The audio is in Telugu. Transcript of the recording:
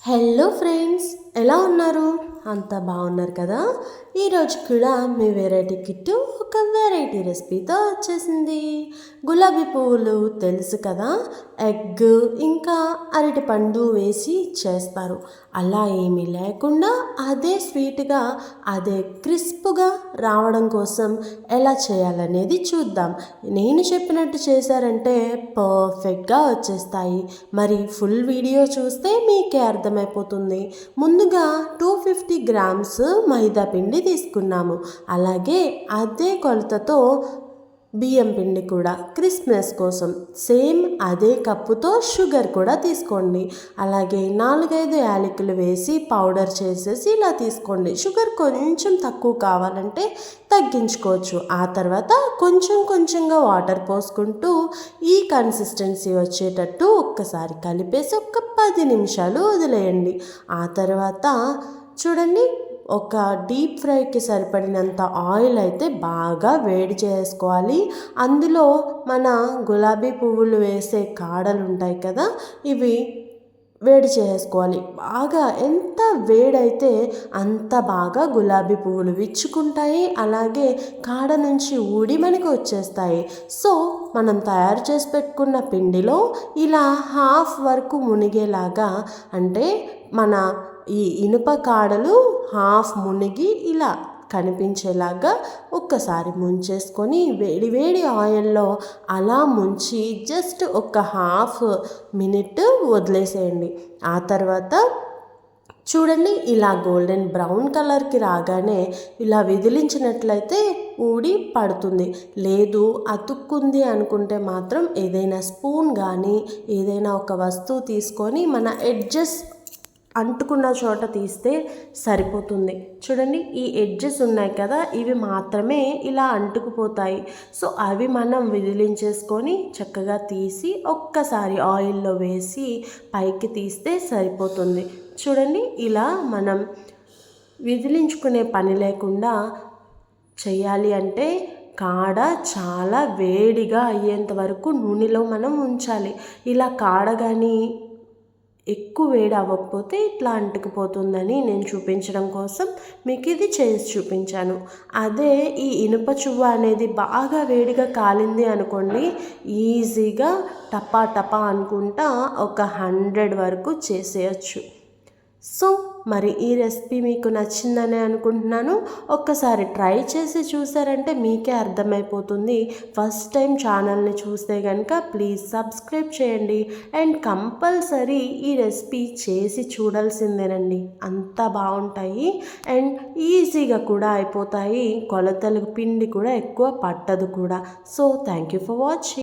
హలో ఫ్రెండ్స్, ఎలా ఉన్నారు? అంతా బాగున్నారు కదా? ఈరోజు కూడా మీ వెరైటీ కిట్టు ఒక వెరైటీ రెసిపీతో వచ్చేసింది. గులాబీ పువ్వులు తెలుసు కదా, ఎగ్ ఇంకా అరటిపండు వేసి చేస్తారు. అలా ఏమీ లేకుండా అదే స్వీట్గా, అదే క్రిస్ప్గా రావడం కోసం ఎలా చేయాలనేది చూద్దాం. నేను చెప్పినట్టు చేశారంటే పర్ఫెక్ట్గా వచ్చేస్తాయి. మరి ఫుల్ వీడియో చూస్తే మీకే అర్థమైపోతుంది. ముందుగా 250 గ్రామ్స్ మైదా పిండి తీసుకున్నాము. అలాగే అదే కొలతతో బియ్యం పిండి కూడా క్రిస్ప్నెస్ కోసం సేమ్ అదే కప్పుతో షుగర్ కూడా తీసుకోండి. అలాగే 4-5 యాలకులు వేసి పౌడర్ చేసేసి ఇలా తీసుకోండి. షుగర్ కొంచెం తక్కువ కావాలంటే తగ్గించుకోవచ్చు. ఆ తర్వాత కొంచెం కొంచెంగా వాటర్ పోసుకుంటూ ఈ కన్సిస్టెన్సీ వచ్చేటట్టు ఒక్కసారి కలిపేసి ఒక 10 నిమిషాలు వదిలేయండి. ఆ తర్వాత చూడండి, ఒక డీప్ ఫ్రైకి సరిపడినంత ఆయిల్ అయితే బాగా వేడి చేసుకోవాలి. అందులో మన గులాబీ పువ్వులు వేసే కాడలు ఉంటాయి కదా, ఇవి వేడి చేసుకోవాలి బాగా. ఎంత వేడైతే అంత బాగా గులాబీ పువ్వులు విచ్చుకుంటాయి, అలాగే కాడ నుంచి ఊడి మనకు వచ్చేస్తాయి. సో మనం తయారు చేసి పెట్టుకున్న పిండిలో ఇలా హాఫ్ వరకు మునిగేలాగా, అంటే మన ఈ ఇనుప కాడలు హాఫ్ మునిగి ఇలా కనిపించేలాగా ఒక్కసారి ముంచేసుకొని వేడి వేడి ఆయిల్లో అలా ముంచి జస్ట్ ఒక హాఫ్ మినిట్ వదిలేసేయండి. ఆ తర్వాత చూడండి, ఇలా గోల్డెన్ బ్రౌన్ కలర్కి రాగానే ఇలా విదిలించినట్లయితే ఊడి పడుతుంది. లేదు అతుక్కుంది అనుకుంటే మాత్రం ఏదైనా స్పూన్ కానీ ఏదైనా ఒక వస్తువు తీసుకొని మన ఎడ్జెస్ అంటుకున్న చోట తీస్తే సరిపోతుంది. చూడండి, ఈ ఎడ్జెస్ ఉన్నాయి కదా, ఇవి మాత్రమే ఇలా అంటుకుపోతాయి. సో అవి మనం విదిలించేసుకొని చక్కగా తీసి ఒక్కసారి ఆయిల్లో వేసి పైకి తీస్తే సరిపోతుంది. చూడండి, ఇలా మనం విదిలించుకునే పని లేకుండా చేయాలి అంటే కాడ చాలా వేడిగా అయ్యేంత వరకు నూనెలో మనం ఉంచాలి. ఇలా కాడ కానీ ఎక్కువ వేడి అవ్వకపోతే ఇట్లా అంటుకుపోతుందని నేను చూపించడం కోసం మీకు ఇది చేసి చూపించాను. అదే ఈ ఇనుప చువ్వ అనేది బాగా వేడిగా కాలింది అనుకోండి, ఈజీగా టపా టపా అనుకుంటా ఒక 100 వరకు చేసేయచ్చు. సో మరి ఈ రెసిపీ మీకు నచ్చిందని అనుకుంటున్నాను. ఒక్కసారి ట్రై చేసి చూసారంటే మీకే అర్థమైపోతుంది. ఫస్ట్ టైం ఛానల్ని చూస్తే కనుక ప్లీజ్ సబ్స్క్రైబ్ చేయండి. అండ్ కంపల్సరీ ఈ రెసిపీ చేసి చూడాల్సిందేనండి, అంత బాగుంటాయి అండ్ ఈజీగా కూడా అయిపోతాయి. కొలతలకు పిండి కూడా ఎక్కువ పట్టదు కూడా. So thank you for watching.